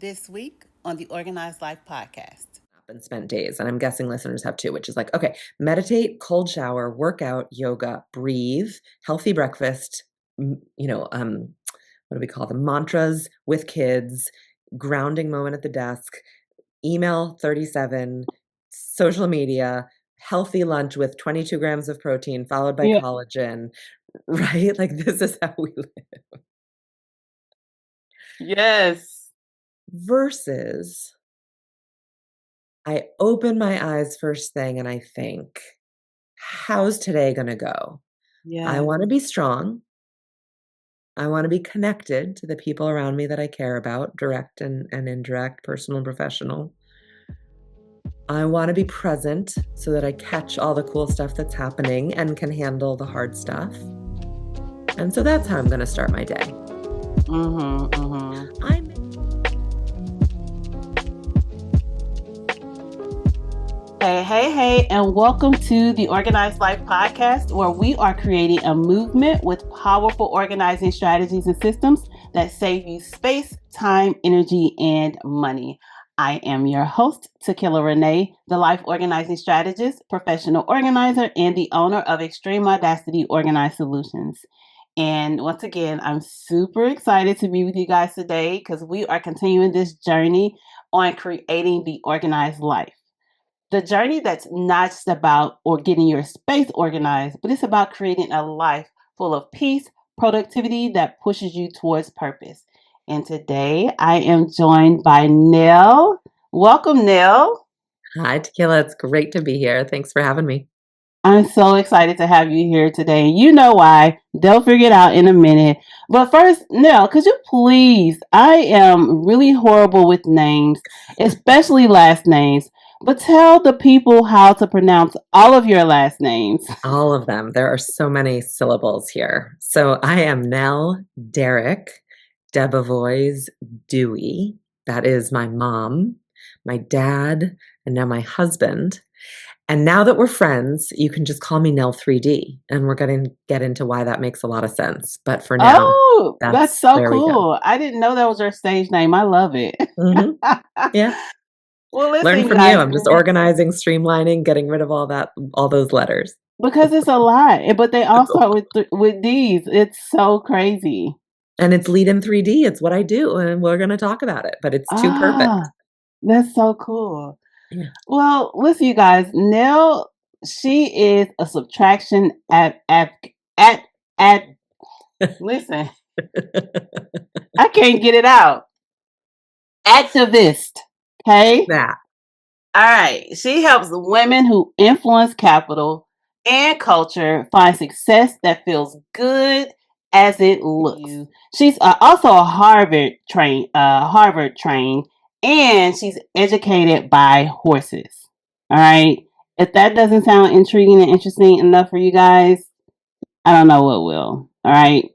This week on the Organized Life podcast. And spent days, and I'm guessing listeners have too, which is like, okay, meditate, cold shower, workout, yoga, breathe, healthy breakfast, what do we call them? Mantras with kids, grounding moment at the desk, email 37, social media, healthy lunch with 22 grams of protein, followed by collagen, right? Like, this is how we live. Yes. Versus I open my eyes first thing and I think, how's today going to go? Yes. I want to be strong. I want to be connected to the people around me that I care about, direct and indirect, personal and professional. I want to be present so that I catch all the cool stuff that's happening and can handle the hard stuff. And so that's how I'm going to start my day. Hey, and welcome to the Organized Life podcast, where we are creating a movement with powerful organizing strategies and systems that save you space, time, energy, and money. I am your host, TakillaRene, the life organizing strategist, professional organizer, and the owner of Xtreme Audacity Organized Solutions. And once again, I'm super excited to be with you guys today because we are continuing this journey on creating the organized life. The journey that's not just about or getting your space organized, but it's about creating a life full of peace, productivity that pushes you towards purpose. And today I am joined by Nell. Welcome, Nell. Hi, Takilla. It's great to be here. Thanks for having me. I'm so excited to have you here today. You know why. They'll figure it out in a minute. But first, Nell, could you please? I am really horrible with names, especially last names. But tell the people how to pronounce all of your last names. All of them. There are so many syllables here. So I am Nell Derick Debevoise Dewey. That is my mom, my dad, and now my husband. And now that we're friends, you can just call me Nell 3D, and we're going to get into why that makes a lot of sense. But for now, that's so cool. I didn't know that was your stage name. I love it. Mm-hmm. Yeah. Well, listen, learn from guys, you. I'm just organizing, streamlining, getting rid of all those letters. Because it's a lot, but they all start with D's. It's so crazy. And it's lead in 3D. It's what I do, and we're going to talk about it. But it's too perfect. That's so cool. Yeah. Well, listen, you guys. Nell, she is a subtraction at listen. I can't get it out. Activist. Okay? Yeah. All right. She helps women who influence capital and culture find success that feels good as it looks. She's also a Harvard trained, and she's educated by horses. All right. If that doesn't sound intriguing and interesting enough for you guys, I don't know what will. All right.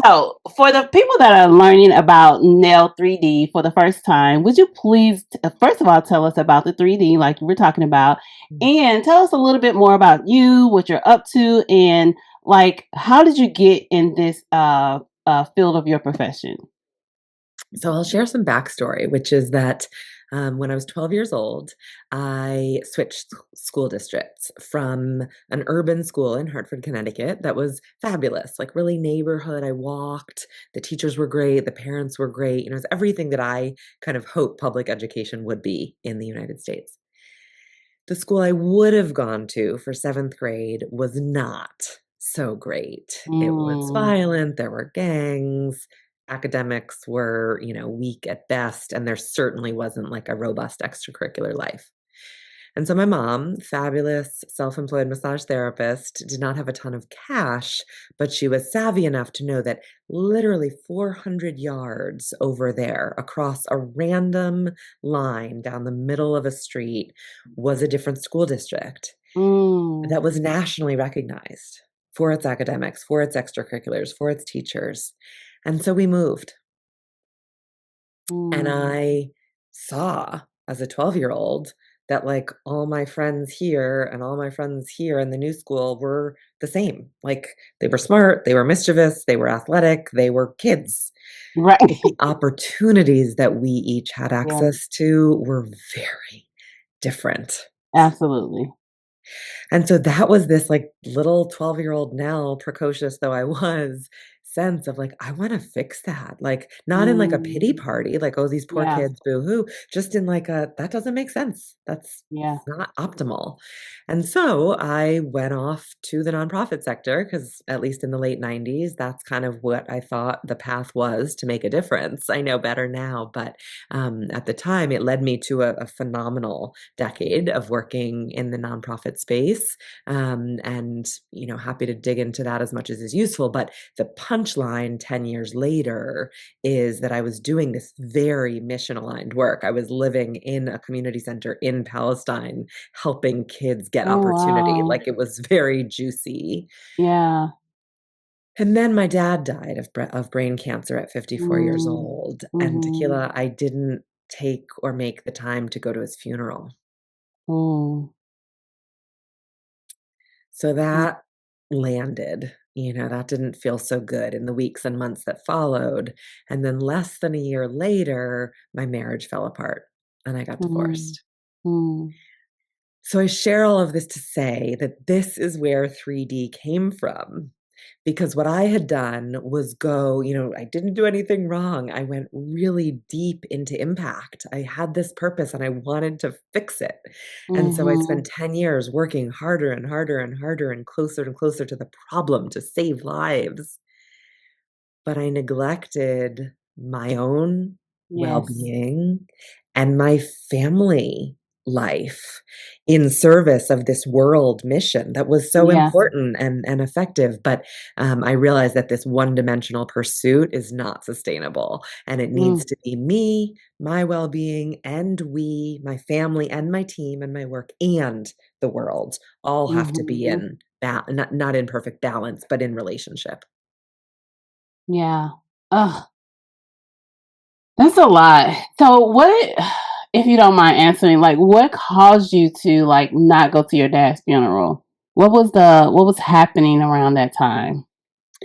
So, for the people that are learning about Nell 3D for the first time, would you please, first of all, tell us about the 3D, like you were talking about, and tell us a little bit more about you, what you're up to, and like how did you get in this field of your profession? So I'll share some backstory, which is that when I was 12 years old, I switched school districts from an urban school in Hartford, Connecticut that was fabulous, like really neighborhood. I walked, the teachers were great, the parents were great. It was everything that I kind of hoped public education would be in the United States. The school I would have gone to for 7th grade was not so great. It was violent, there were gangs, academics were, weak at best, and there certainly wasn't like a robust extracurricular life. And so my mom, fabulous self-employed massage therapist, did not have a ton of cash, but she was savvy enough to know that literally 400 yards over there across a random line down the middle of a street was a different school district that was nationally recognized for its academics, for its extracurriculars, for its teachers. And so we moved. And I saw, as a 12-year-old, that like all my friends here and all my friends here in the new school were the same. Like they were smart, they were mischievous, they were athletic, they were kids. Right. But the opportunities that we each had Yeah, access to were very different. absolutely. And so that was this like little 12-year-old Nell, precocious though I was, sense of like, I want to fix that. Like, not in like a pity Mm, party, like, oh, these poor yeah, kids, boo hoo, just in like a, that doesn't make sense. That's yeah. not optimal. And so I went off to the nonprofit sector because, at least in the late 90s, that's kind of what I thought the path was to make a difference. I know better now, but at the time, it led me to a phenomenal decade of working in the nonprofit space. And, happy to dig into that as much as is useful. But the punchline 10 years later is that I was doing this very mission aligned work. I was living in a community center in Palestine, helping kids get Oh, opportunity. wow. Like it was very juicy. Yeah. And then my dad died of brain cancer at 54 years Mm, old. And mm-hmm. Tequila, I didn't take or make the time to go to his funeral. Mm, So mm, that landed, that didn't feel so good in the weeks and months that followed. And then less than a year later, my marriage fell apart and I got mm, divorced. mm, So I share all of this to say that this is where 3D came from. Because what I had done was go, I didn't do anything wrong. I went really deep into impact. I had this purpose and I wanted to fix it. And so I mm-hmm. spent 10 years working harder and harder and harder and closer to the problem to save lives. But I neglected my own Yes. well-being and my family life in service of this world mission that was so Yeah. important and effective. But I realized that this one-dimensional pursuit is not sustainable, and it needs Mm, to be me, my well-being, and we, my family, and my team, and my work, and the world all have to be mm-hmm. in not in perfect balance, but in relationship. Yeah. Ugh, that's a lot. So what, if you don't mind answering, like what caused you to like not go to your dad's funeral? What was happening around that time?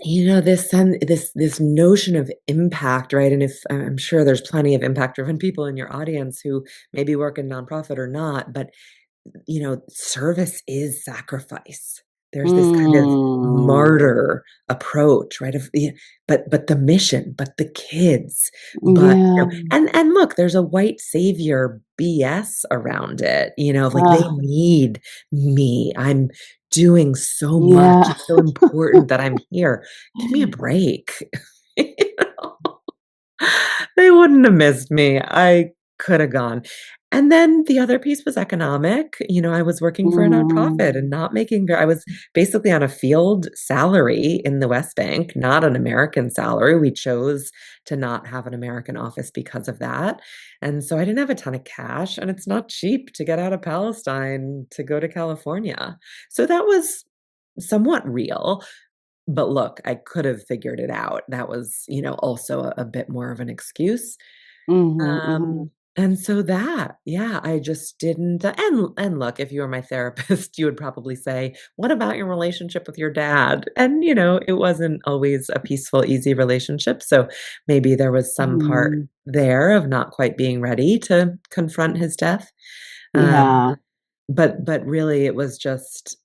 This notion of impact, right? And if I'm sure there's plenty of impact-driven people in your audience who maybe work in nonprofit or not, but service is sacrifice. There's this kind of Mm, martyr approach, right? But the mission, but the kids, but yeah. and look, there's a white savior BS around it, like they Uh, need me. I'm doing so much. yeah. It's so important that I'm here. Give me a break. You know? They wouldn't have missed me. I could have gone. And then the other piece was economic. I was working for a nonprofit Mm, and not making very I was basically on a field salary in the West Bank, not an American salary. We chose to not have an American office because of that. And so I didn't have a ton of cash, and it's not cheap to get out of Palestine to go to California. So that was somewhat real. But look, I could have figured it out. That was, also a bit more of an excuse. mhm, mhm, And so that, yeah, I just didn't and look, if you were my therapist, you would probably say, "What about your relationship with your dad?" And, it wasn't always a peaceful, easy relationship, so maybe there was some part mhm. there of not quite being ready to confront his death. Um, Yeah, but really it was just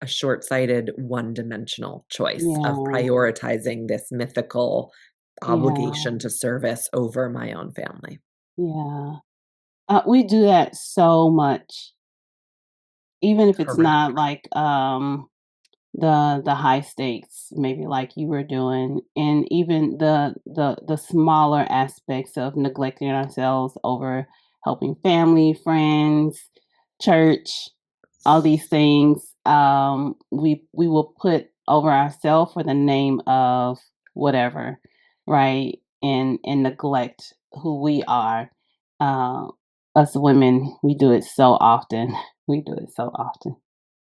a short-sighted, one-dimensional choice of yeah, prioritizing this mythical yeah, obligation to service over my own family. yeah. We do that so much, even if it's Correct. not like, the high stakes, maybe like you were doing, and even the smaller aspects of neglecting ourselves over helping family, friends, church, all these things, we will put over ourselves for the name of whatever, right? And neglect who we are. Uh, us women, we do it so often. We do it so often.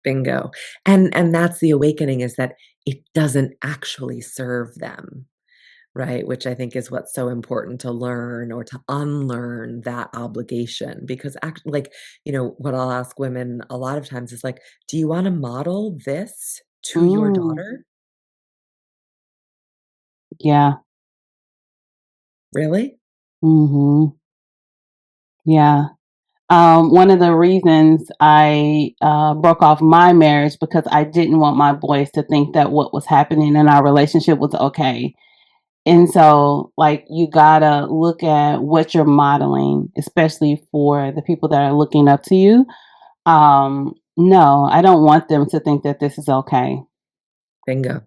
Bingo. And that's the awakening, is that it doesn't actually serve them. right? Which I think is what's so important to learn or to unlearn that obligation. Because like, what I'll ask women a lot of times is like, do you want to model this to your Mm, daughter? yeah. Really? Mm-hmm. Yeah. One of the reasons I broke off my marriage because I didn't want my boys to think that what was happening in our relationship was okay. And so, like, you gotta look at what you're modeling, especially for the people that are looking up to you. No, I don't want them to think that this is okay. Bingo.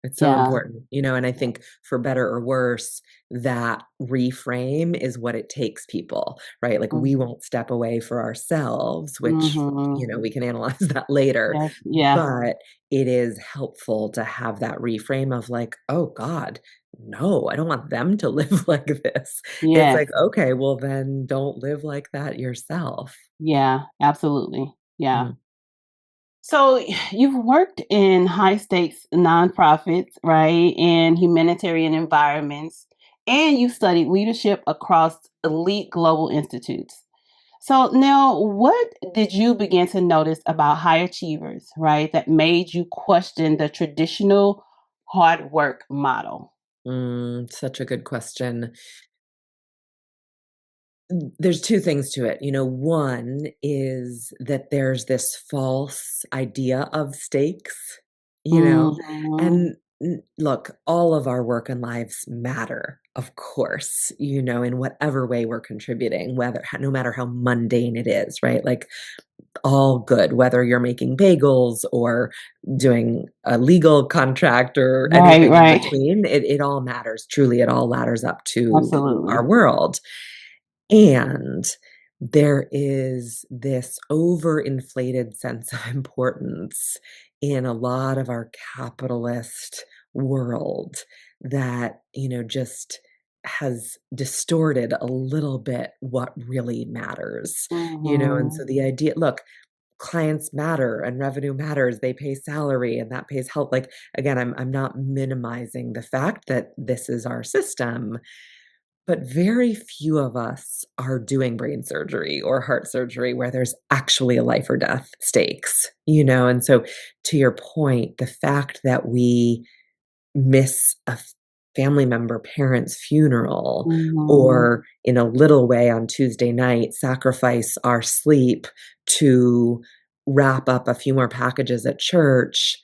It's so Yeah. important, and I think for better or worse, that reframe is what it takes people, right? Like we won't step away for ourselves, which, Mm-hmm. we can analyze that later, Yes. Yeah. but it is helpful to have that reframe of like, oh God, no, I don't want them to live like this. It's Yes. like, okay, well then don't live like that yourself. Yeah. Absolutely. Yeah. Mm, So you've worked in high stakes nonprofits, right, and humanitarian environments, and you studied leadership across elite global institutes. So now, what did you begin to notice about high achievers, right, that made you question the traditional hard work model? such a good question. There's 2 things to it. One is that there's this false idea of stakes, you know, Mm-hmm. and look, all of our work and lives matter, of course, in whatever way we're contributing, whether no matter how mundane it is, right? Like all good, whether you're making bagels or doing a legal contract or Right, anything in right. between, it all matters. Truly, it all ladders up to Absolutely. our world. And there is this overinflated sense of importance in a lot of our capitalist world that, just has distorted a little bit what really matters, and Mm-hmm. so the idea, look, clients matter and revenue matters, they pay salary and that pays health. Like, again, I'm not minimizing the fact that this is our system, but very few of us are doing brain surgery or heart surgery where there's actually a life or death stakes, And so, to your point, the fact that we miss a family member, parent's funeral, Mm-hmm. or in a little way on Tuesday night, sacrifice our sleep to wrap up a few more packages at church,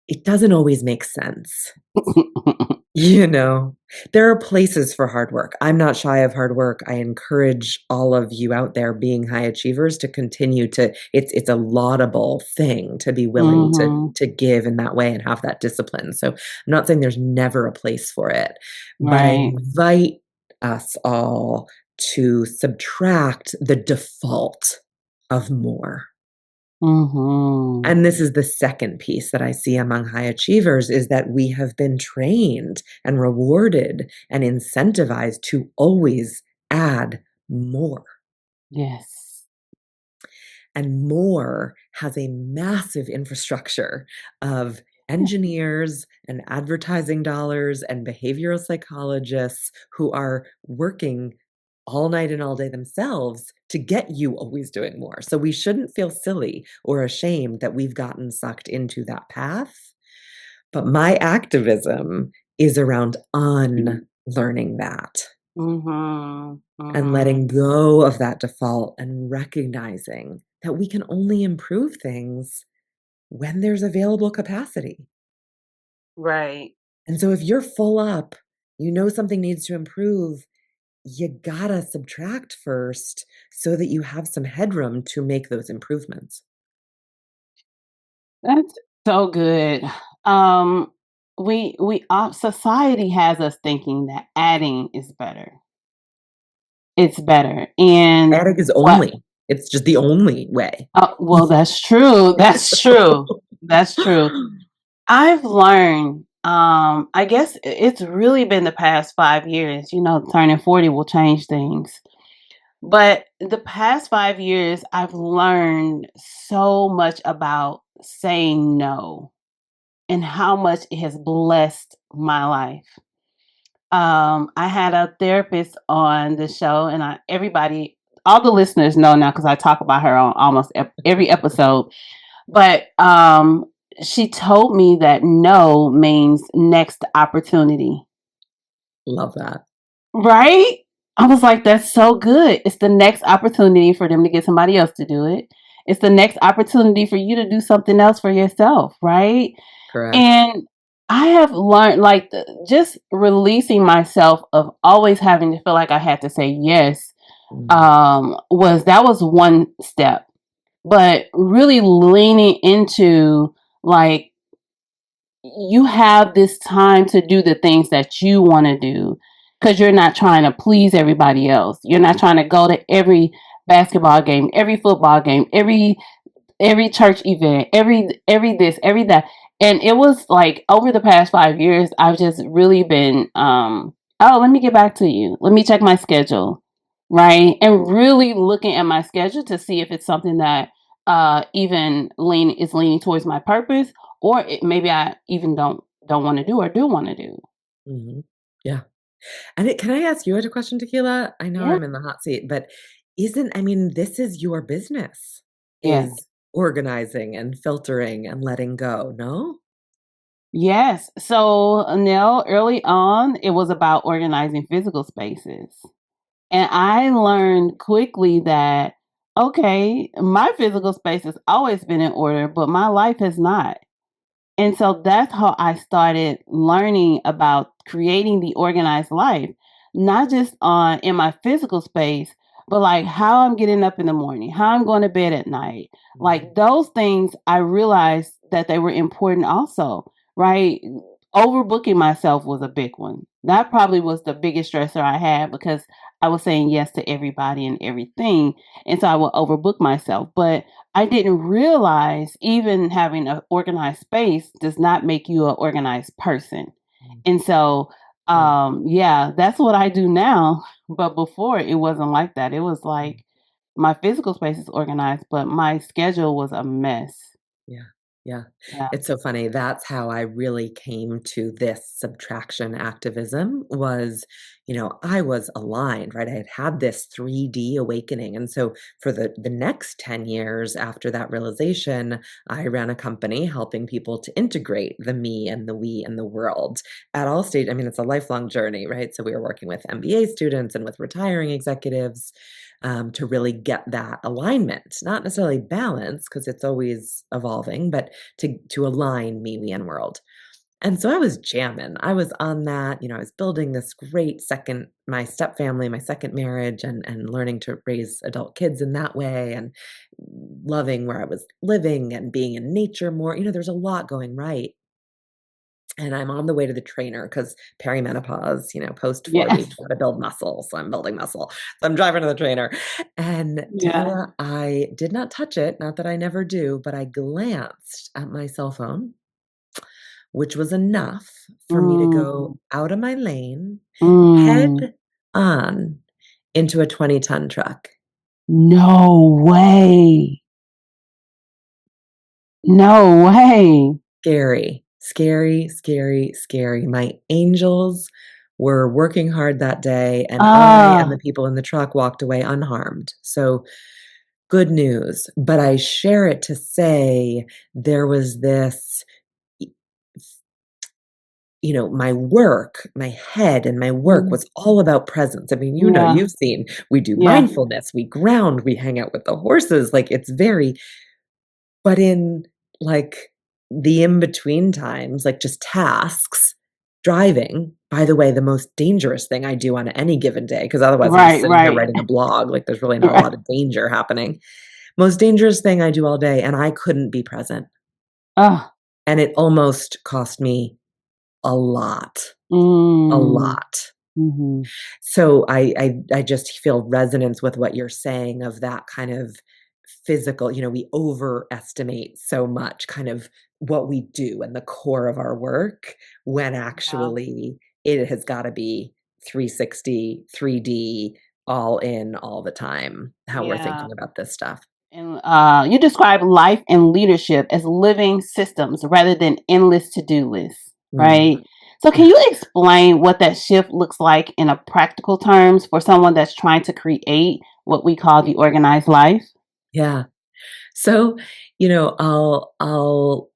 it doesn't always make sense. You know, there are places for hard work. I'm not shy of hard work. I encourage all of you out there being high achievers to continue to, it's a laudable thing to be willing to Mm-hmm. to give in that way and have that discipline. So, I'm not saying there's never a place for it, but I Right. invite us all to subtract the default of more. Mm-hmm. And this is the second piece that I see among high achievers is that we have been trained and rewarded and incentivized to always add more. Yes. And more has a massive infrastructure of engineers and advertising dollars and behavioral psychologists who are working all night and all day themselves to get you always doing more. So we shouldn't feel silly or ashamed that we've gotten sucked into that path. But my activism is around unlearning that Mhm, and mhm. letting go of that default and recognizing that we can only improve things when there's available capacity. Right. And so if you're full up, something needs to improve, you gotta subtract first so that you have some headroom to make those improvements. That's so good. Um, society has us thinking that adding is better. It's better, and Static is what only, it's just the only way. well, that's true, that's true, that's true. I've learned, I guess it's really been the past 5 years, turning 40 will change things. But the past 5 years, I've learned so much about saying no and how much it has blessed my life. I had a therapist on the show, and all the listeners know now because I talk about her on almost every episode. But she told me that no means next opportunity. Love that. Right? I was like, that's so good. It's the next opportunity for them to get somebody else to do it. It's the next opportunity for you to do something else for yourself, right? Correct. And I have learned, like, just releasing myself of always having to feel like I had to say yes, Mm. was one step. But really leaning into, like, you have this time to do the things that you want to do because you're not trying to please everybody else. You're not trying to go to every basketball game, every football game, every church event, every this, every that. And it was like over the past 5 years, I've just really been oh, let me get back to you. Let me check my schedule. Right. And really looking at my schedule to see if it's something that even leaning towards my purpose, or maybe I even don't want to do or do want to do. Mhm. Yeah. And can I ask you a question, Tequila? I know Yeah. I'm in the hot seat, but I mean, this is your business, Yeah. is organizing and filtering and letting go, no? Yes. So, Nell, early on, it was about organizing physical spaces. And I learned quickly that, okay, my physical space has always been in order, but my life has not. And so that's how I started learning about creating the organized life, not just on in my physical space, but like how I'm getting up in the morning, how I'm going to bed at night. Mhm. Like those things, I realized that they were important also, right? Overbooking myself was a big one. That probably was the biggest stressor I had because I was saying yes to everybody and everything. And so I would overbook myself. But I didn't realize even having an organized space does not make you an organized person. Mm. And so, Yeah. yeah, that's what I do now. But before it wasn't like that. It was Mm. like my physical space is organized, but my schedule was a mess. Yeah, yeah. Yeah. It's so funny. That's how I really came to this subtraction activism was, I was aligned, right? I had had this 3D awakening. And so for the next 10 years after that realization, I ran a company helping people to integrate the me and the we and the world at all stages. I mean, it's a lifelong journey, right? So we were working with MBA students and with retiring executives to really get that alignment, not necessarily balance because it's always evolving, but to align me, we, and world. And so I was jamming. I was on that. I was building this great my step family, my second marriage, and learning to raise adult kids in that way, and loving where I was living and being in nature more. There's a lot going right. And I'm on the way to the trainer because perimenopause, post 40, Yes. gotta build muscle, so I'm building muscle. So I'm driving to the trainer, and Yeah. tequila, I did not touch it, not that I never do, but I glanced at my cell phone, which was enough for me to Mm, go out of my lane, mm. head on into a 20-ton truck. No way. No way. Scary, scary, scary, scary. My angels were working hard that day, and I and Ah, the people in the truck walked away unharmed. So, good news. But I share it to say there was this, y- my work, my head and my work mm, was all about presence. I mean, yeah, you've seen, we do yeah, mindfulness, we ground, we hang out with the horses. Like it's very, but in, like, the in-between times, like, just tasks, driving, by the way, the most dangerous thing I do on any given day, because otherwise I'm just right, sitting here right, writing a blog, like, there's really not a right. lot of danger happening. Most dangerous thing I do all day, and I couldn't be present, Ah, and it almost cost me a lot, a mm, lot. mhm, So I just feel resonance with what you're saying of that kind of physical, we overestimate so much kind of what we do and the core of our work when yeah, actually it has got to be 360, 3D, all in all the time, how we're yeah. thinking about this stuff. And you describe life and leadership as living systems rather than endless to-do lists, Mm, right? So, can you explain what that shift looks like in a practical terms for someone that's trying to create what we call the organized life? Yeah. So, I'll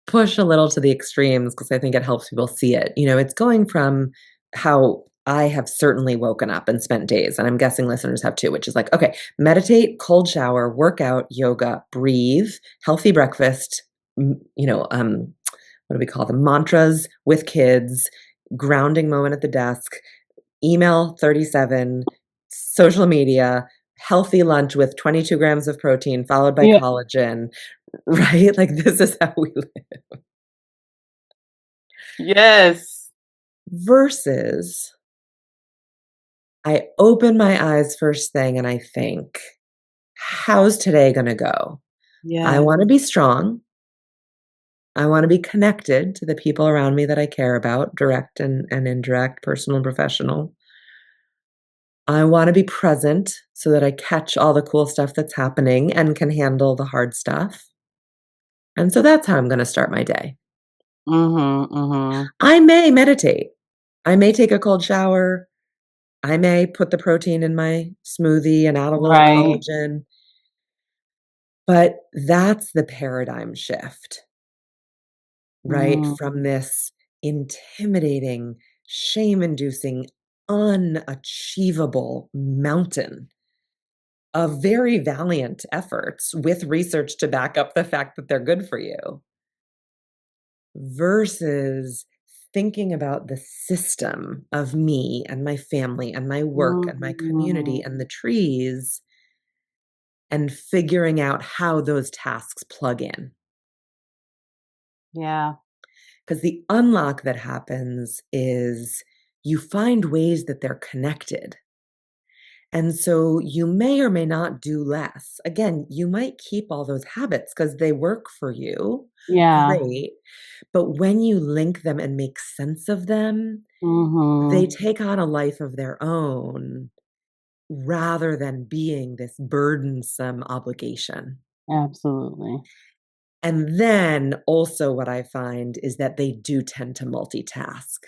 push a little to the extremes because I think it helps people see it. It's going from how I have certainly woken up and spent days, and I'm guessing listeners have too, which is like, okay, meditate, cold shower, workout, yoga, breathe, healthy breakfast, what do we call them? Mantras with kids, grounding moment at the desk, email 37, social media, healthy lunch with 22 grams of protein, followed by Yeah. collagen, right? Like, this is how we live. Yes. Versus I open my eyes first thing and I think, how's today going to go? I Yes. want to be strong. I want to be connected to the people around me that I care about, direct and indirect, personal and professional. I want to be present so that I catch all the cool stuff that's happening and can handle the hard stuff. And so that's how I'm going to start my day. Mhm. Mhm. I may meditate. I may take a cold shower. I may put the protein in my smoothie and add a little Right. collagen. But that's the paradigm shift, right? Mm. From this intimidating, shame inducing, unachievable mountain of very valiant efforts with research to back up the fact that they're good for you versus thinking about the system of me and my family and my work and my community Mhm. and the trees and figuring out how those tasks plug in. Yeah. Because the unlock that happens is you find ways that they're connected. And so you may or may not do less. Again, you might keep all those habits because they work for you. Yeah. Great. But when you link them and make sense of them, they Mhm. take on a life of their own rather than being this burdensome obligation. Absolutely. And then also what I find is that they do tend to multitask.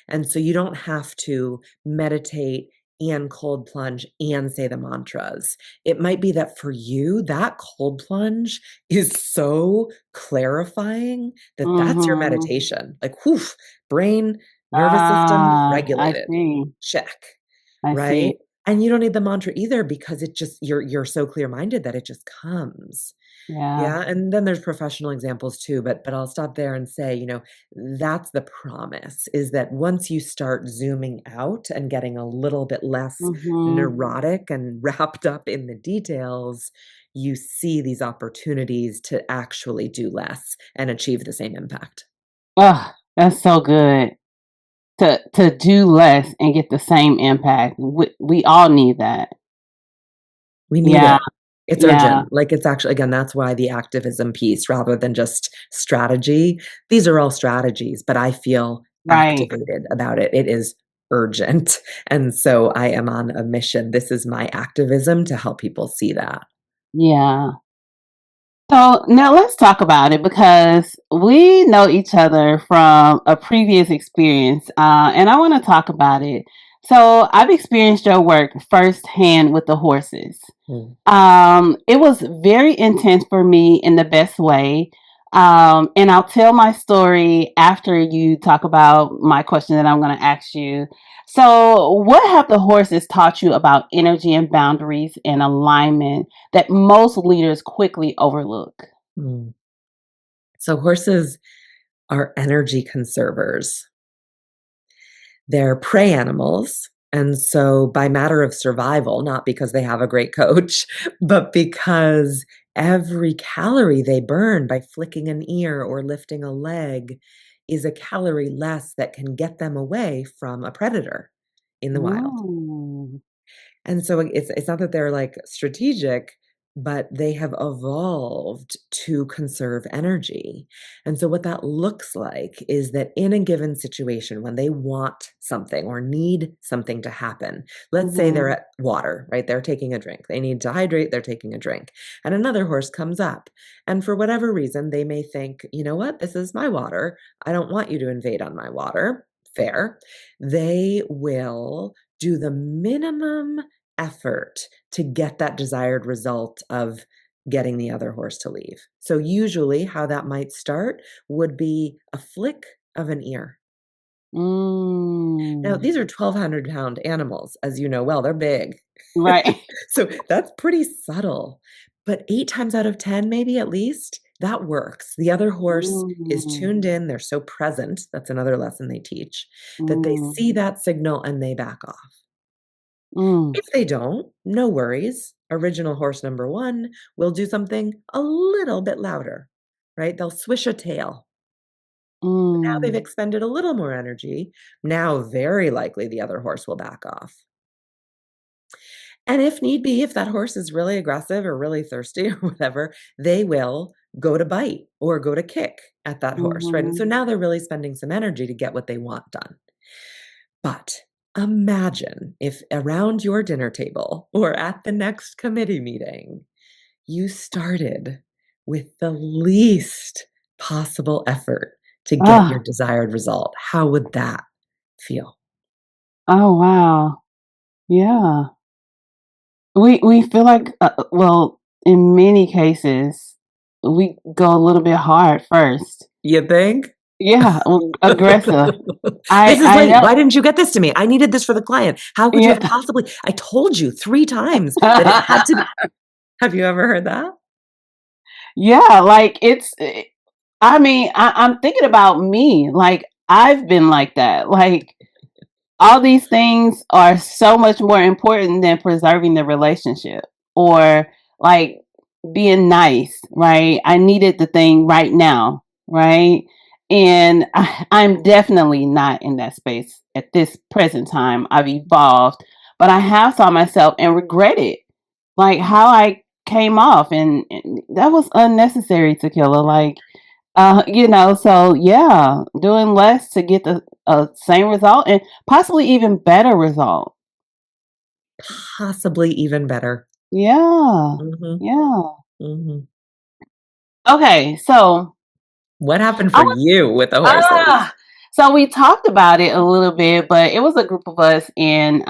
And so you don't have to meditate and cold plunge and say the mantras. It might be that for you, that cold plunge is so clarifying that that's your Mhm. meditation. Like, whew, brain, nervous system Ah, I regulated. see. Check, I right? see. And you don't need the mantra either because it just you're so clear-minded that it just comes. Yeah. Yeah, and then there's professional examples too, but I'll stop there and say, that's the promise, is that once you start zooming out and getting a little bit less Mhm. neurotic and wrapped up in the details, you see these opportunities to actually do less and achieve the same impact. Ugh, that's so good. To do less and get the same impact. We all need that. We need Yeah. it. It's Yeah. urgent. Like, it's actually again, that's why the activism piece rather than just strategy. These are all strategies, but I feel Right. activated about it. It is urgent. And so I am on a mission. This is my activism to help people see that. Yeah. So now let's talk about it because we know each other from a previous experience, and I want to talk about it. So I've experienced your work firsthand with the horses. Mm. It was very intense for me in the best way. And I'll tell my story after you talk about my question that I'm going to ask you. So, what have the horses taught you about energy and boundaries and alignment that most leaders quickly overlook? Mm. So horses are energy conservers. They're prey animals, and so by matter of survival, not because they have a great coach, but because every calorie they burn by flicking an ear or lifting a leg is a calorie less that can get them away from a predator in the wild. Mm, And so it's not that they're, like, strategic, but they have evolved to conserve energy. And so what that looks like is that in a given situation, when they want something or need something to happen, let's say they're mhm, at water, right? They're taking a drink. They need to hydrate, they're taking a drink. And another horse comes up, and for whatever reason, they may think, "You know what? This is my water. I don't want you to invade on my water." fair, they will do the minimum effort to get that desired result of getting the other horse to leave. So usually how that might start would be a flick of an ear. Now, Mm. these are 1,200-pound animals, as you know well, they're big. Right. So that's pretty subtle. But 8 times out of 10, maybe at least, that works. The other horse is tuned Mm. in. They're so present. That's another lesson they teach, that they Mm. see that signal and they back off. Mm. If they don't, no worries. Original horse number 1 will do something a little bit louder, right? They'll swish a tail. Now they've Mm. expended a little more energy. Now, very likely the other horse will back off. And if need be, if that horse is really aggressive or really thirsty or whatever, they will go to bite or go to kick at that horse, right? And so Mhm. now they're really spending some energy to get what they want done. But imagine if around your dinner table or at the next committee meeting, you started with the least possible effort to get your Ah. desired result. How would that feel? Oh, wow. Yeah. We feel like, well, in many cases, we go a little bit hard first. You think? Yeah, aggressive. This is I late. know. Why didn't you get this to me? I needed this for the client. How could you have Yeah. possibly? I told you 3 times that it had to be. Have you ever heard that? Yeah, like, I mean, I'm thinking about me, like, I've been like that, like, all these things are so much more important than preserving the relationship or like being nice, right? I needed the thing right now, right? And I'm definitely not in that space at this present time. I've evolved, but I have saw myself and regretted like how I came off, and that was unnecessary, Tequila. Like, so yeah, doing less to get the same result and possibly even better result. Possibly even better. Yeah. Mhm, Yeah. mhm. Okay, so What happened I for was you with the horses? ah so we talked about it a little bit, but it was a group of us and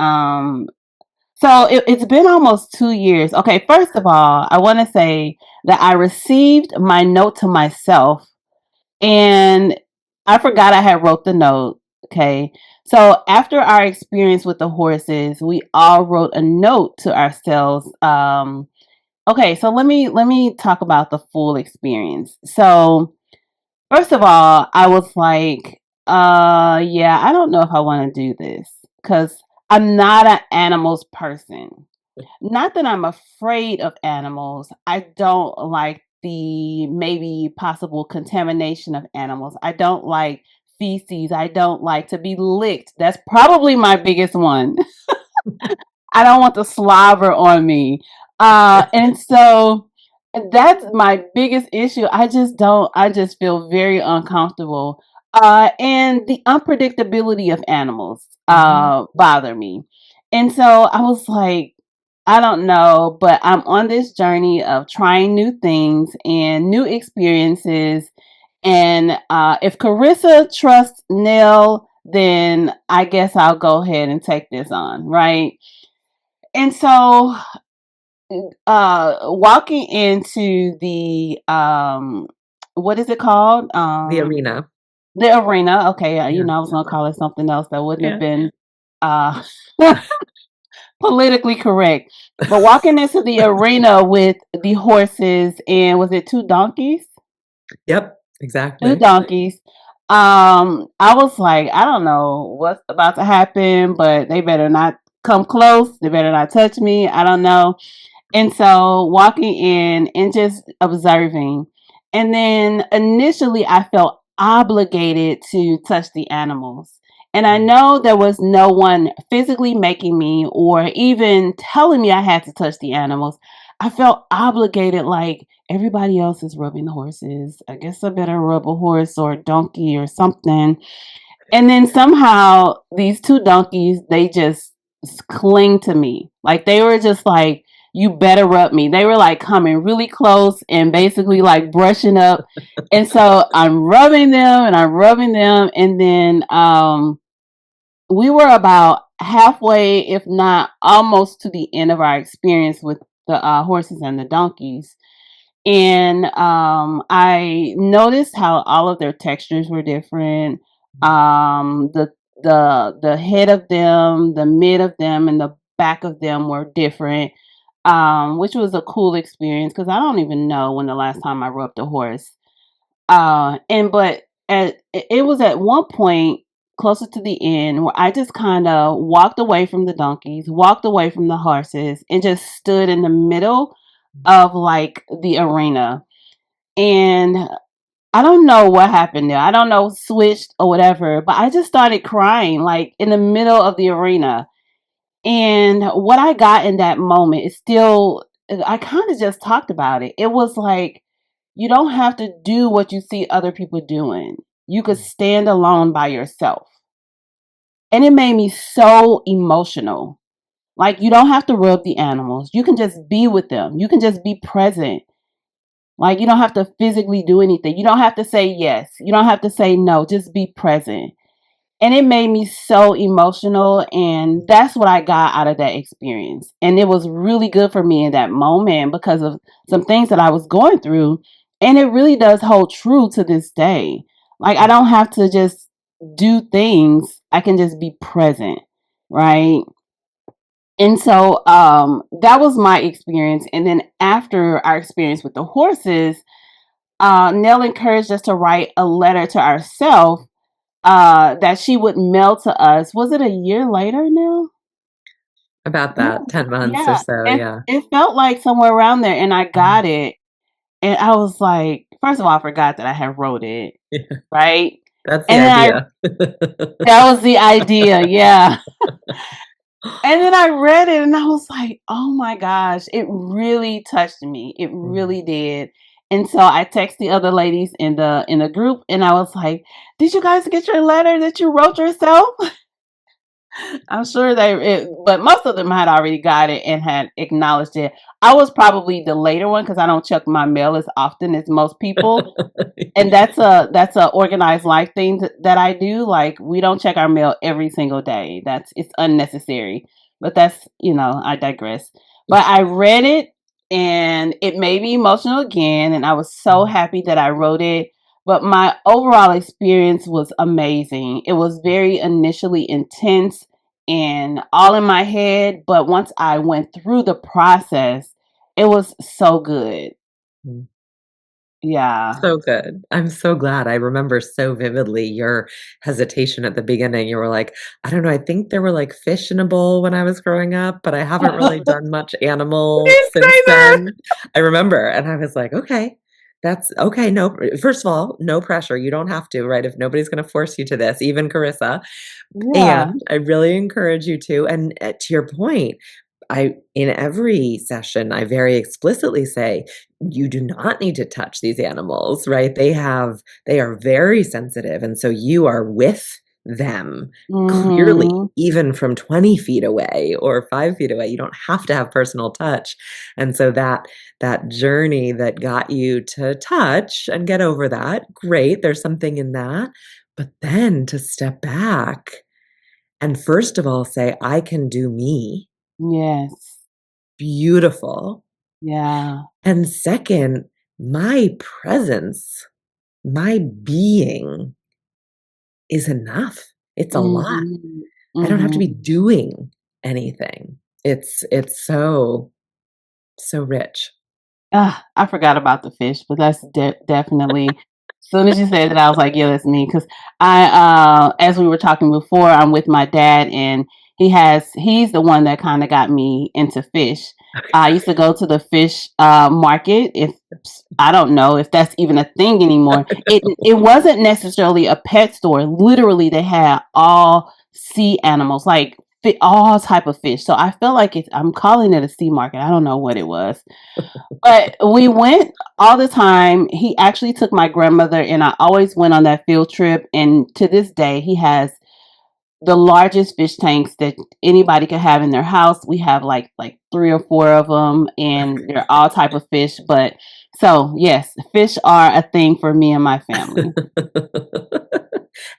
so it's been almost 2 years. Okay, first of all, I want to say that I received my note to myself and I forgot I had wrote the note. Okay. So after our experience with the horses, we all wrote a note to ourselves. Okay, so let me talk about the full experience. So first of all, I was like, yeah, I don't know if I want to do this because I'm not an animals person. Not that I'm afraid of animals. I don't like the maybe possible contamination of animals. I don't like feces. I don't like to be licked. That's probably my biggest one. I don't want the slobber on me. And so that's my biggest issue. I just feel very uncomfortable. And the unpredictability of animals Mhm. bother me. And so I was like, I don't know, but I'm on this journey of trying new things and new experiences. And if Carissa trusts Nell, then I guess I'll go ahead and take this on, right? And so walking into the what is it called? The arena. The arena. Okay, Yeah, I was gonna call it something else that wouldn't have yeah. been uh politically correct. But walking into the arena with the horses and was it two donkeys? Yep, Two exactly. donkeys. I was like, I don't know what's about to happen, but they better not come close. They better not touch me. I don't know. And so walking in and just observing. And then initially I felt obligated to touch the animals. And I Mm. know there was no one physically making me or even telling me I had to touch the animals. I felt obligated, like everybody else is rubbing the horses. I guess I better rub a horse or a donkey or something. And then somehow these two donkeys, they just cling to me. Like they were just like, you better rub me. They were like coming really close and basically like brushing up. And so I'm rubbing them and I'm rubbing them. And then we were about halfway, if not almost to the end of our experience with the horses and the donkeys. And I noticed how all of their textures were different. The head of them, the mid of them, and the back of them were different, which was a cool experience because I don't even know when the last time I rubbed a horse. And but it was at one point closer to the end where I just kind of walked away from the donkeys, walked away from the horses, and just stood in the middle of like the arena. And I don't know what happened there. I don't know, switched or whatever, but I just started crying like in the middle of the arena. And what I got in that moment is still, I kind of just talked about it. It was like, you don't have to do what you see other people doing. You could stand alone by yourself. And it made me so emotional. Like, you don't have to rub the animals. You can just be with them. You can just be present. Like, you don't have to physically do anything. You don't have to say yes. You don't have to say no. Just be present. And it made me so emotional. And that's what I got out of that experience. And it was really good for me in that moment because of some things that I was going through. And it really does hold true to this day. Like, I don't have to just do things, I can just be present. Right. And so that was my experience. And then after our experience with the horses, Nell encouraged us to write a letter to ourselves that she would mail to us. Was it a year later now? About Yeah. that, 10 months or Yeah. so, It, yeah. it felt like somewhere around there, and I Mhm. got it. And I was like, first of all, I forgot that I had wrote it, Yeah, right? that's the And then idea. that was the idea, yeah. And then I read it and I was like, oh my gosh, it really touched me. It Mm. really did. And so I texted the other ladies in the group and I was like, did you guys get your letter that you wrote yourself? I'm sure but most of them had already got it and had acknowledged it. I was probably the later one because I don't check my mail as often as most people. And that's a organized life thing that I do. Like, we don't check our mail every single day. It's unnecessary. But that's, I digress. But I read it and it made me emotional again, and I was so happy that I wrote it. But my overall experience was amazing. It was very initially intense and all in my head, but once I went through the process, it was so good. Mm. Yeah. So good. I'm so glad. I remember so vividly your hesitation at the beginning. You were like, I don't know, I think there were like fish in a bowl when I was growing up, but I haven't really done much animal Didn't since say that. then. I remember. And I was like, okay, that's okay. No, first of all, no pressure. You don't have to, right? If nobody's going to force you to this, even Carissa. Yeah. And I really encourage you to. And to your point, in every session, I very explicitly say, you do not need to touch these animals, right? They are very sensitive. And so you are with them clearly, Mhm. even from 20 feet away or 5 feet away. You don't have to have personal touch. And so that journey that got you to touch and get over that, great. There's something in that. But then to step back and first of all say, I can do me. Yes. Beautiful. Yeah. And second, my presence, my being is enough. It's a lot. Mhm. I don't have to be Mhm. doing anything. It's so, so rich. I forgot about the fish, but that's definitely. As soon as you said that, I was like, "Yeah, that's me." Because as we were talking before, I'm with my dad, and he's the one that kind of got me into fish. I used to go to the fish market. If I don't know if that's even a thing anymore. It wasn't necessarily a pet store. Literally, they had all sea animals, like all type of fish. So I feel like I'm calling it a sea market. I don't know what it was. But we went all the time. He actually took my grandmother, and I always went on that field trip. And to this day, he has the largest fish tanks that anybody could have in their house. We have like three or four of them, and they're all type of fish. But so yes, fish are a thing for me and my family.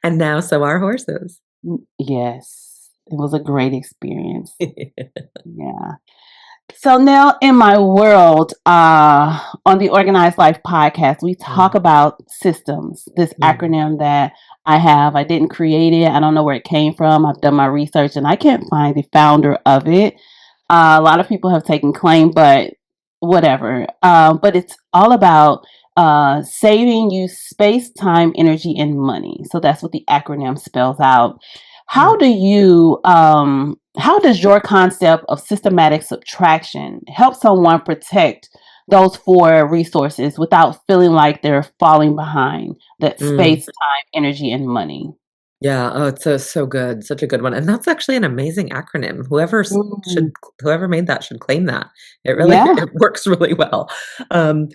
And now so are horses. Yes, it was a great experience. Yeah. So now in my world, on the Organized Life podcast, we talk Mm, about systems, this mm, acronym that I have. I didn't create it. I don't know where it came from. I've done my research and I can't find the founder of it. A lot of people have taken claim, but whatever. But it's all about saving you space, time, energy, and money. So that's what the acronym spells out. mm. How does your concept of systematic subtraction help someone protect those four resources without feeling like they're falling behind? That Mm. space, time, energy, and money. Yeah, oh, it's so good, such a good one, and that's actually an amazing acronym. Mm, Whoever made that should claim that. It really yeah. it works really well. Um,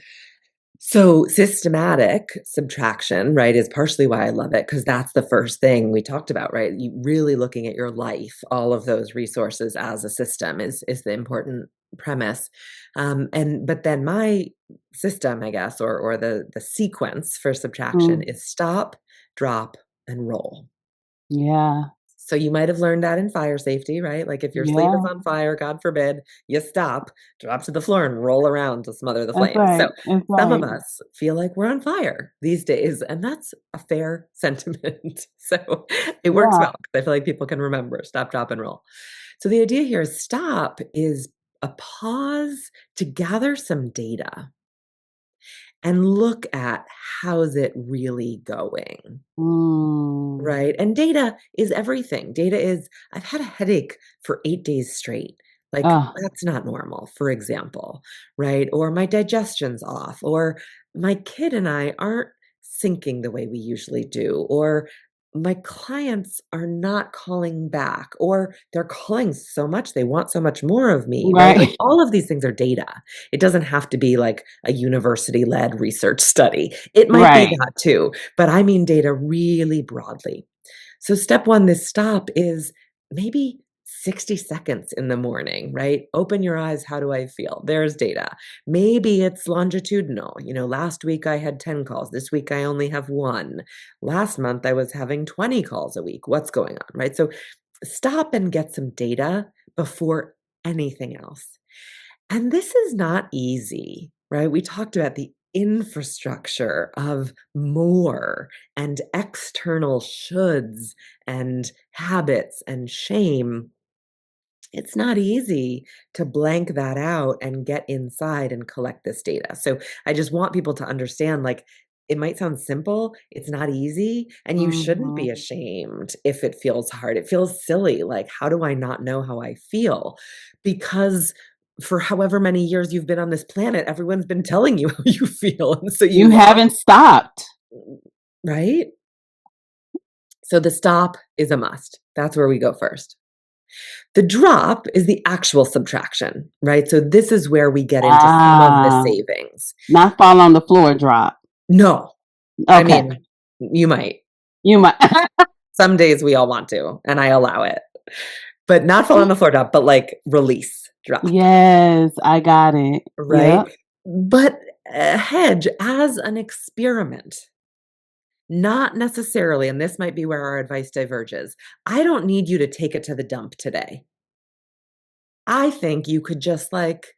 so systematic subtraction, right, is partially why I love it because that's the first thing we talked about, right? You really looking at your life, all of those resources as a system is the important premise. And but then my system, I guess, or the sequence for subtraction Mm, is stop, drop, and roll. yeah. So you might have learned that in fire safety, right? Like if your sleeve is Yeah. on fire, God forbid, you stop, drop to the floor and roll around to smother the That's flames. So right. That's some of right. us feel like we're on fire these days, and that's a fair sentiment. So it works Yeah. well because I feel like people can remember stop, drop, and roll. So the idea here is stop is a pause to gather some data and look at how's it really going. Mm. Right, and data is everything. Data is, "I've had a headache for 8 days straight." Like, Oh, that's not normal, for example, right? Or, "My digestion's off," or, "My kid and I aren't syncing the way we usually do," or, "My clients are not calling back," or, "They're calling so much, they want so much more of me," right? Like, right. all of these things are data. It doesn't have to be, like, a university-led research study. It might be Right. that too, but I mean data really broadly. So, step one, this stop is maybe 60 seconds in the morning, right? Open your eyes. How do I feel? There's data. Maybe it's longitudinal. Last week I had 10 calls. This week I only have one. Last month I was having 20 calls a week. What's going on, right? So, stop and get some data before anything else. And this is not easy, right? We talked about the infrastructure of more and external shoulds and habits and shame. It's not easy to blank that out and get inside and collect this data. So I just want people to understand like, it might sound simple, it's not easy, and you shouldn't Mhm. be ashamed if it feels hard. It feels silly. Like, how do I not know how I feel? Because for however many years you've been on this planet, everyone's been telling you how you feel. And so You you haven't stopped. right? So the stop is a must. That's where we go first. The drop is the actual subtraction, right? So this is where we get into some of the Ah, savings. not fall on the floor drop. No, I Okay. mean, you might. You might. Some days we all want to, and I allow it. But not fall on the floor drop, but like release drop, Yes, I got it. right? Yep. But hedge as an experiment. Not necessarily, and this might be where our advice diverges. I don't need you to take it to the dump today. I think you could just like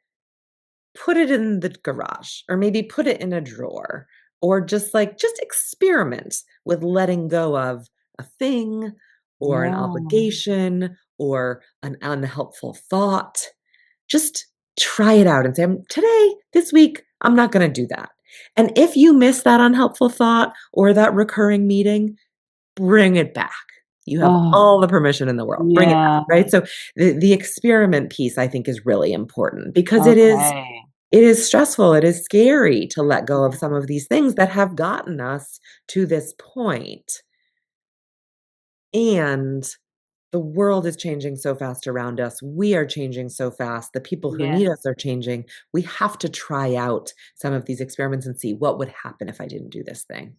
put it in the garage or maybe put it in a drawer or just experiment with letting go of a thing or an Yeah. obligation or an unhelpful thought. Just try it out and say, Today, this week, I'm not going to do that." And if you miss that unhelpful thought or that recurring meeting, bring it back. You have Oh, all the permission in the world. Bring it yeah. back, right? So the experiment piece I think is really important because Okay. it is stressful, it is scary to let go of some of these things that have gotten us to this point, and the world is changing so fast around us, we are changing so fast, the people who Yeah. need us are changing. We have to try out some of these experiments and see what would happen if I didn't do this thing.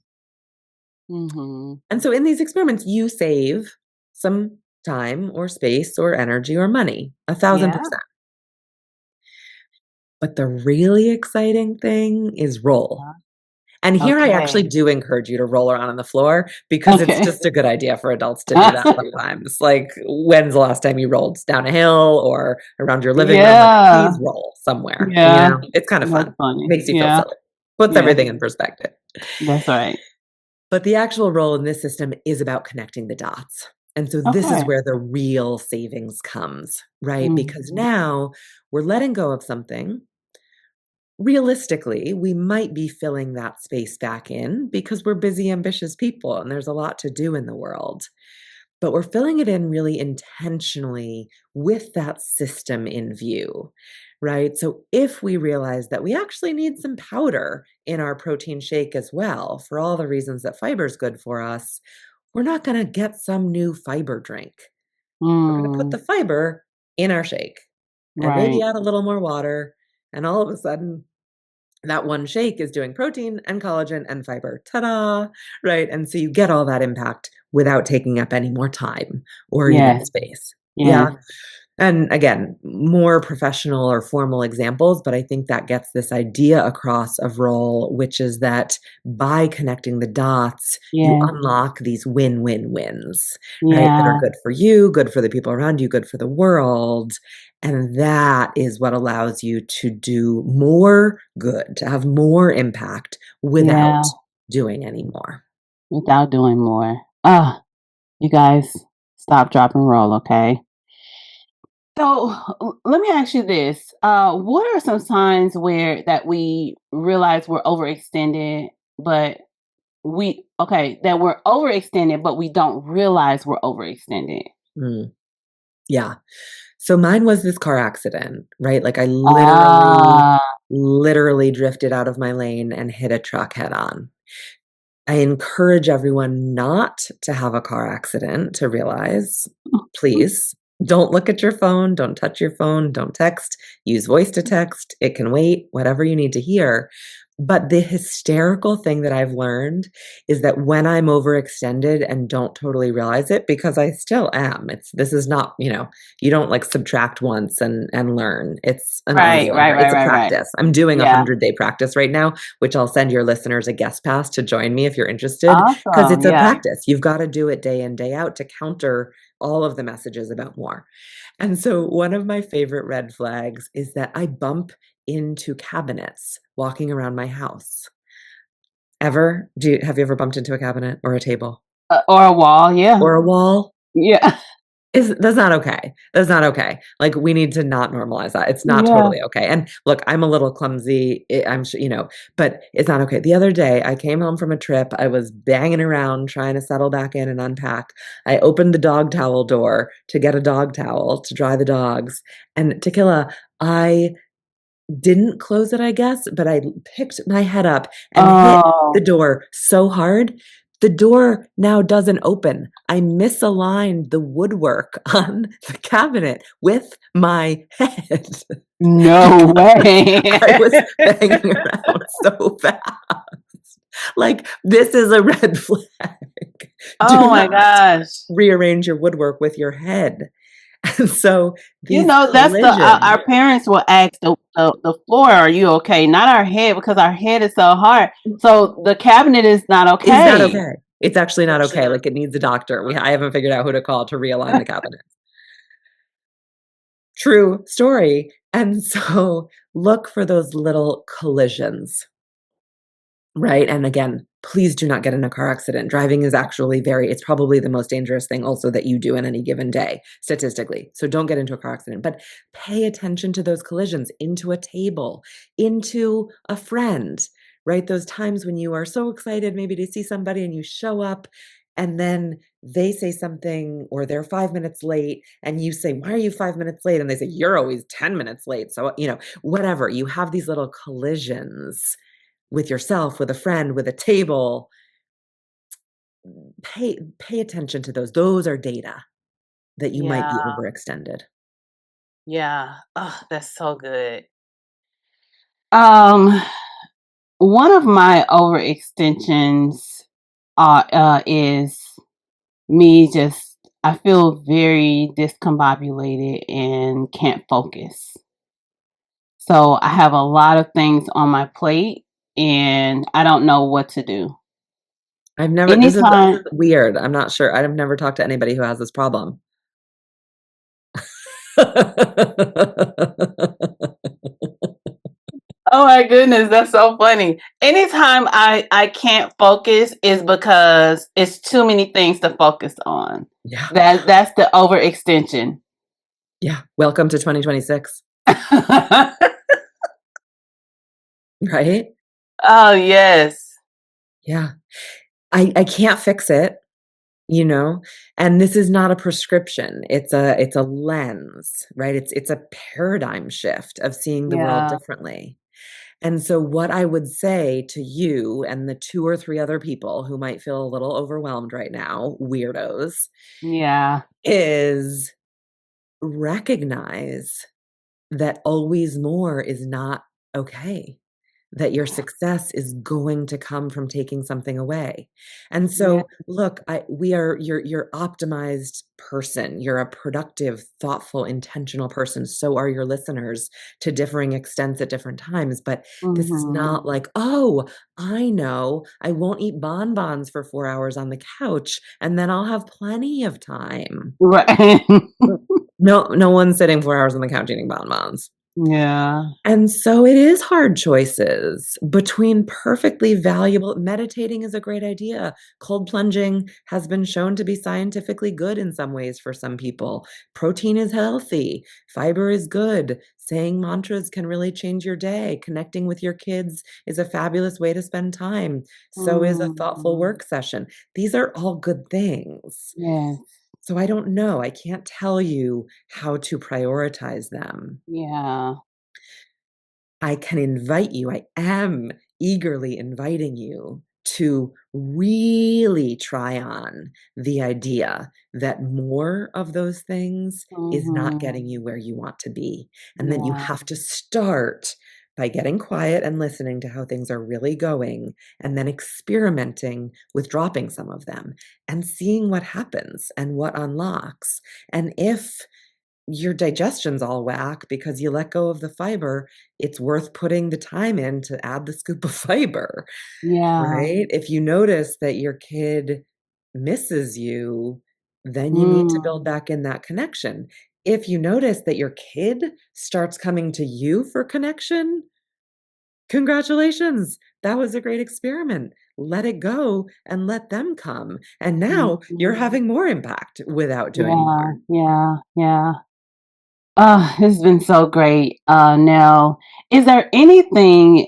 Mhm. And so in these experiments, you save some time or space or energy or money, Yeah. 1,000%. But the really exciting thing is roll. Yeah. And here I actually Okay. do encourage you to roll around on the floor because it's Okay. just a good idea for adults to do that sometimes. Like, when's the last time you rolled down a hill or around your living room? Like, Yeah. please roll somewhere. Yeah. It's kind of That's fun. funny. Makes you feel Yeah. silly. Puts Yeah. everything in perspective. That's right. But the actual role in this system is about connecting the dots. And so this is Okay. where the real savings comes, right? Because Mhm. now we're letting go of something. Realistically, we might be filling that space back in because we're busy, ambitious people and there's a lot to do in the world. But we're filling it in really intentionally with that system in view, right? So if we realize that we actually need some powder in our protein shake as well, for all the reasons that fiber is good for us, we're not going to get some new fiber drink. We're going to put the Mm, fiber in our shake and maybe right. add a little more water. And all of a sudden, that one shake is doing protein and collagen and fiber. Ta-da! Right? And so you get all that impact without taking up any more time or even Yes. space. Yes. Yeah. And again, more professional or formal examples, but I think that gets this idea across of role, which is that by connecting the dots, you Yes. unlock these win-win-wins, right? That are Yeah. good for you, good for the people around you, good for the world. And that is what allows you to do more good, to have more impact without Yeah. doing any more. Without doing more. You guys stop, drop, and roll, okay? So let me ask you this. What are some signs where that we realize we're overextended, but that we're overextended, but we don't realize we're overextended? Mm, yeah. So mine was this car accident, right? Like I Ah, literally drifted out of my lane and hit a truck head on. I encourage everyone not to have a car accident to realize, please don't look at your phone, don't touch your phone, don't text, use voice to text. It can wait, whatever you need to hear. But the hysterical thing that I've learned is that when I'm overextended and don't totally realize it, because I still am, this is not, you don't like subtract once and learn. It's an right, ongoing, right, right, it's a right, right. practice. I'm doing a Yeah. 100-day practice right now, which I'll send your listeners a guest pass to join me if you're interested, because Awesome. it's a Yeah. practice. You've got to do it day in, day out to counter all of the messages about more. And so one of my favorite red flags is that I bump into cabinets walking around my house. Ever? Have you ever bumped into a cabinet or a table Or a wall. Yeah. or a wall? Yeah. That's not okay. That's not okay. Like, we need to not normalize that. It's not Yeah. totally okay. And look, I'm a little clumsy. I'm sure, but it's not okay. The other day, I came home from a trip. I was banging around trying to settle back in and unpack. I opened the dog towel door to get a dog towel to dry the dogs. And Takilla, I didn't close it, I guess, but I picked my head up and hit the Oh, door so hard. The door now doesn't open. I misaligned the woodwork on the cabinet with my head no because way. I was banging around so fast. Like, this is a red flag. Oh Do my not gosh. rearrange your woodwork with your head. And so You these know, that's collisions our parents will ask the floor, "Are you okay?" Not our head because our head is so hard. So the cabinet is not is not okay. okay. It's actually not okay. Like, it needs a doctor. I haven't figured out who to call to realign the cabinet. True story. And so look for those little collisions, right? And again, please do not get in a car accident. Driving is actually it's probably the most dangerous thing also that you do in any given day, statistically. So don't get into a car accident, but pay attention to those collisions into a table, into a friend, right? Those times when you are so excited maybe to see somebody and you show up and then they say something or they're 5 minutes late and you say, "Why are you 5 minutes late?" And they say, "You're always 10 minutes late." So, whatever. You have these little collisions with yourself, with a friend, with a table. Pay attention to those. Those are data that you might Yeah. be overextended. Yeah. Oh, that's so good. Um, one of my overextensions is me just I feel very discombobulated and can't focus. So I have a lot of things on my plate and I don't know what to do. This is Anytime, weird. I'm not sure. I've never talked to anybody who has this problem. oh my goodness, that's so funny. Anytime I can't focus is because it's too many things to focus on. Yeah. That's the overextension. Yeah. Welcome to 2026, right? Oh yes. Yeah. I can't fix it, you know? And this is not a prescription. It's a lens, right? It's a paradigm shift of seeing the world Yeah. differently. And so what I would say to you and the 2 or 3 other people who might feel a little overwhelmed right now, weirdos, Yeah. is recognize that always more is not okay, that your success is going to come from taking something away. And Yeah. so, look, you're optimized person. You're a productive, thoughtful, intentional person. So are your listeners to differing extents at different times. But this is Mhm. not like, oh, I know I won't eat bonbons for 4 hours on the couch and then I'll have plenty of time. Right. No, no one's sitting 4 hours on the couch eating bonbons. Yeah. And so it is hard choices between perfectly valuable meditating is a great idea. Cold plunging has been shown to be scientifically good in some ways for some people. Protein is healthy, fiber is good. Saying mantras can really change your day. Connecting with your kids is a fabulous way to spend time. So is a thoughtful Mhm. work session. These are all good things. Yes. So I don't know. I can't tell you how to prioritize them. Yeah. I can invite you, I am eagerly inviting you to really try on the idea that more of those things is not getting Mhm. you where you want to be. And then you Yeah. have to start by getting quiet and listening to how things are really going, and then experimenting with dropping some of them and seeing what happens and what unlocks. And if your digestion's all whack because you let go of the fiber, it's worth putting the time in to add the scoop of fiber, Yeah. right? If you notice that your kid misses you, then you need to build Mm. back in that connection. If you notice that your kid starts coming to you for connection, congratulations. That was a great experiment. Let it go and let them come. And now you're Mhm. having more impact without doing Yeah. more. Yeah. Yeah. This has been so great. Now, is there anything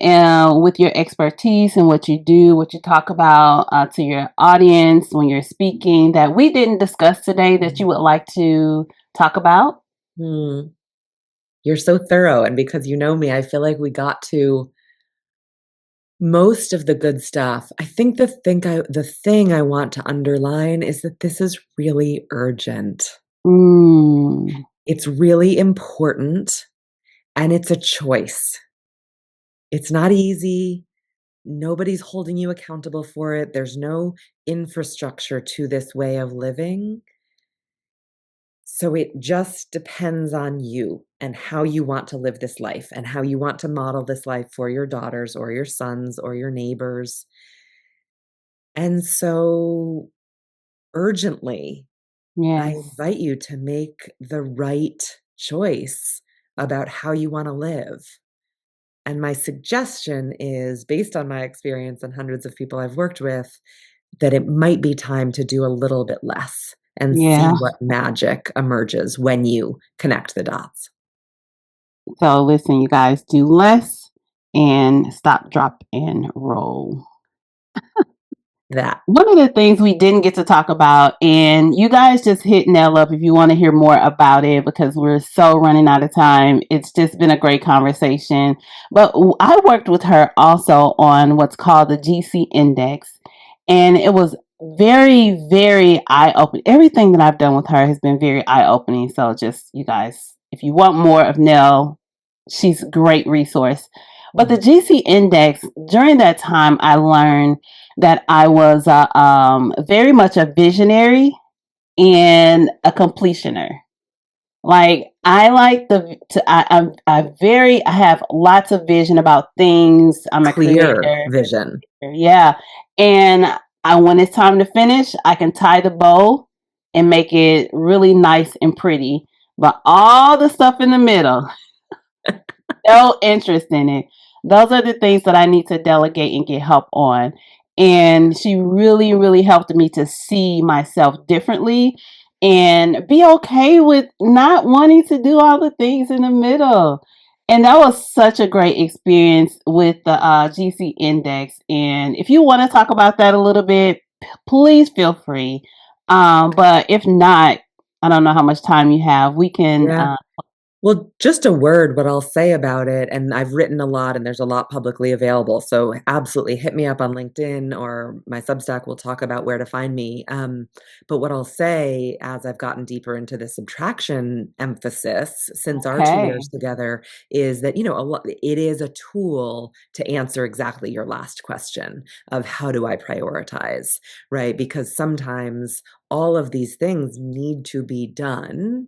with your expertise and what you do, what you talk about to your audience when you're speaking that we didn't discuss today that you would like to talk about? Hmm. You're so thorough, and because you know me, I feel like we got to most of the good stuff. I think the thing I want to underline is that this is really urgent. Mm, It's really important, and it's a choice. It's not easy. Nobody's holding you accountable for it. There's no infrastructure to this way of living. So it just depends on you and how you want to live this life and how you want to model this life for your daughters or your sons or your neighbors. And so urgently, I yes. invite you to make the right choice about how you want to live. And my suggestion is based on my experience and hundreds of people I've worked with that it might be time to do a little bit less and Yeah. see what magic emerges when you connect the dots. So listen, you guys, do less and stop, drop, and roll. That. One of the things we didn't get to talk about, and you guys just hit Nell up if you want to hear more about it because we're so running out of time. It's just been a great conversation. But I worked with her also on what's called the GC Index, and it was very, very eye opening. Everything that I've done with her has been very eye opening. So, just you guys, if you want more of Nell, she's a great resource. But the Mhm. GC Index, during that time, I learned that I was very much a visionary and a completioner. Like I like the to I have lots of vision about things. I'm a Clear creator. vision. Yeah. And when it's time to finish, I can tie the bow and make it really nice and pretty. But all the stuff in the middle, no interest in it. Those are the things that I need to delegate and get help on. And she really, really helped me to see myself differently and be okay with not wanting to do all the things in the middle. And that was such a great experience with the GC index. And if you want to talk about that a little bit, please feel free. But if not, I don't know how much time you have. We can. Yeah. Well, just a word, what I'll say about it, and I've written a lot and there's a lot publicly available. So absolutely hit me up on LinkedIn or my Substack will talk about where to find me. But what I'll say as I've gotten deeper into the subtraction emphasis since our two Okay. years together is that, it is a tool to answer exactly your last question of how do I prioritize, right? Because sometimes all of these things need to be done,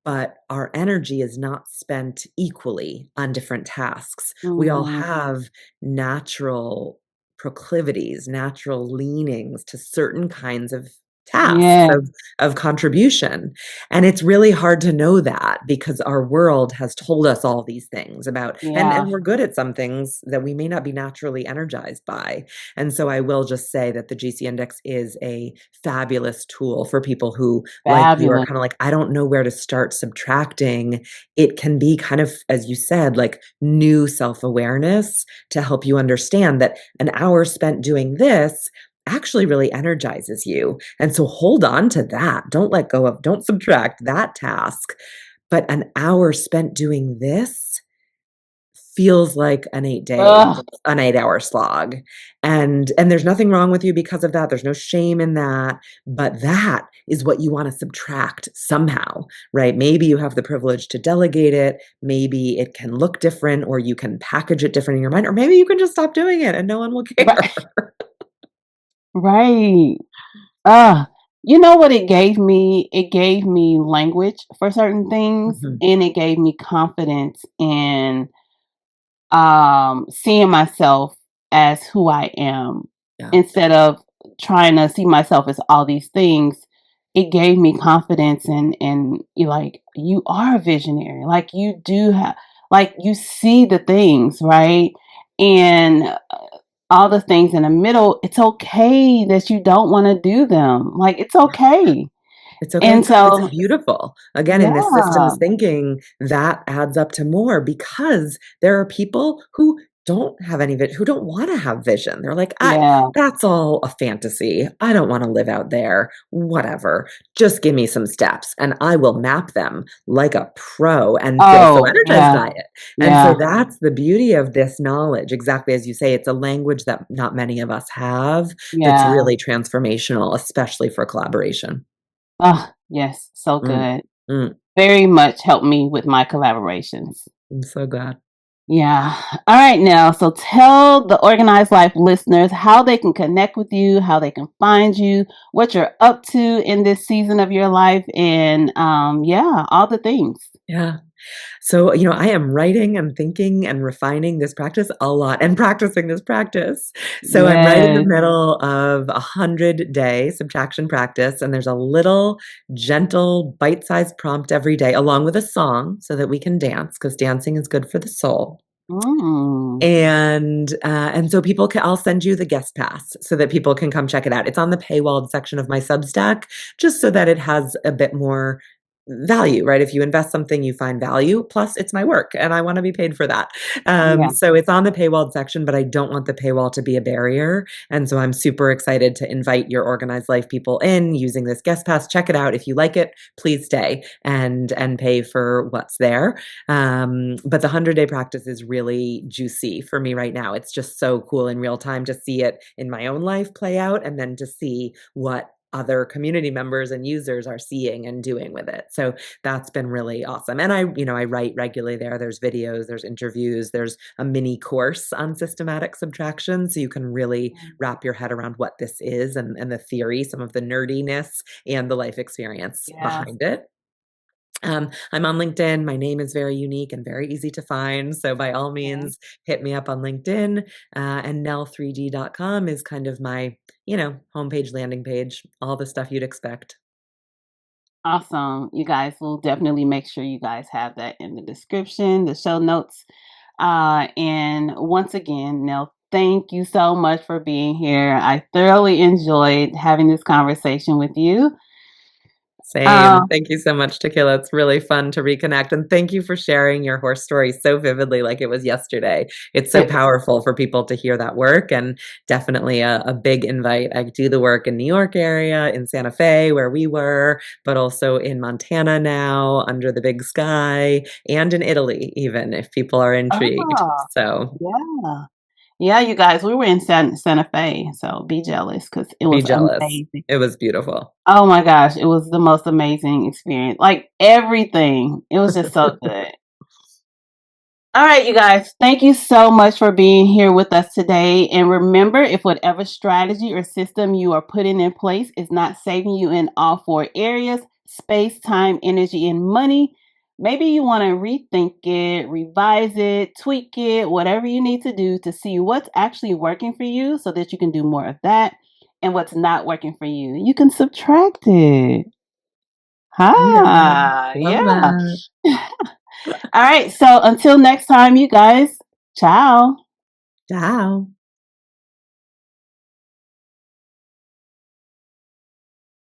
but our energy is not spent equally on different tasks. We all Mm, have natural proclivities, natural leanings to certain kinds of tasks yeah. of contribution. And it's really hard to know that because our world has told us all these things about, and Yeah. we're good at some things that we may not be naturally energized by. And so I will just say that the GC index is a fabulous tool for people who, like you, are Fabulous. kind of like, I don't know where to start subtracting. It can be kind of, as you said, like new self-awareness to help you understand that an hour spent doing this actually really energizes you. And so hold on to that. Don't let go of, don't subtract that task. But an hour spent doing this feels like Ugh. an 8-hour slog. And there's nothing wrong with you because of that. There's no shame in that, but that is what you want to subtract somehow, right? Maybe you have the privilege to delegate it, maybe it can look different or you can package it different in your mind, or maybe you can just stop doing it and no one will care. Right. Right. Uh, you know what it gave me? It gave me language for certain things Mhm. and it gave me confidence in seeing myself as who I am Yeah. instead of trying to see myself as all these things. It gave me confidence and you like you are a visionary. Like you do have like you see the things, right? And all the things in the middle, it's okay that you don't want to do them. Like it's okay. It's okay. And It's so beautiful. Again, in this yeah, systems thinking, that adds up to more because there are people who don't have any who don't want to have vision. They're like, yeah. that's all a fantasy. I don't want to live out there. Whatever. Just give me some steps and I will map them like a pro and feel so Oh, energized yeah. by it. And so Yeah. that's the beauty of this knowledge. Exactly as you say, it's a language that not many of us have that's Yeah. really transformational, especially for collaboration. Oh, yes, so Mm, good. mm. Very much helped me with my collaborations. I'm so glad. Yeah. All right, now, so tell the Organized Life listeners how they can connect with you, how they can find you, what you're up to in this season of your life, and yeah, all the things. Yeah. So, I am writing and thinking and refining this practice a lot and practicing this practice. So, I'm right in the Yes. middle of 100-day subtraction practice, and there's a little gentle, bite sized prompt every day, along with a song so that we can dance because dancing is good for the soul. Mm, And so people can I'll send you the guest pass so that people can come check it out. It's on the paywalled section of my Substack, just so that it has a bit more value, right? If you invest something, you find value. Plus, it's my work, and I want to be paid for that. yeah. So it's on the paywalled section, but I don't want the paywall to be a barrier. And so I'm super excited to invite your organized life people in using this guest pass. Check it out. If you like it, please stay and pay for what's there. But the 100-day practice is really juicy for me right now. It's just so cool in real time to see it in my own life play out and then to see what other community members and users are seeing and doing with it. So that's been really awesome. And I write regularly there. There's videos, there's interviews, there's a mini course on systematic subtraction. So you can really wrap your head around what this is and the theory, some of the nerdiness and the life experience Yes. behind it. I'm on LinkedIn. My name is very unique and very easy to find. So by all Okay. means, hit me up on LinkedIn. And nell3d.com is kind of my, homepage, landing page, all the stuff you'd expect. Awesome. You guys will definitely make sure you guys have that in the description, the show notes. And once again, Nell, thank you so much for being here. I thoroughly enjoyed having this conversation with you. Same. Thank you so much, Takilla. It's really fun to reconnect. And thank you for sharing your horse story so vividly, like it was yesterday. It's so It was powerful for people to hear that work, and definitely a big invite. I do the work in New York area, in Santa Fe, where we were, but also in Montana now, under the big sky, and in Italy, even if people are intrigued. Oh, So yeah. Yeah, you guys, we were in Santa Fe, so be jealous because it be was jealous. amazing. It was beautiful. Oh my gosh, it was the most amazing experience. Like everything. It was just so good. All right, you guys, thank you so much for being here with us today. And remember, if whatever strategy or system you are putting in place is not saving you in all four areas, space, time, energy, and money, maybe you want to rethink it, revise it, tweak it, whatever you need to do to see what's actually working for you so that you can do more of that, and what's not working for you. You can subtract it. Yeah, love Yeah. that. All right. So until next time, you guys, ciao. Ciao.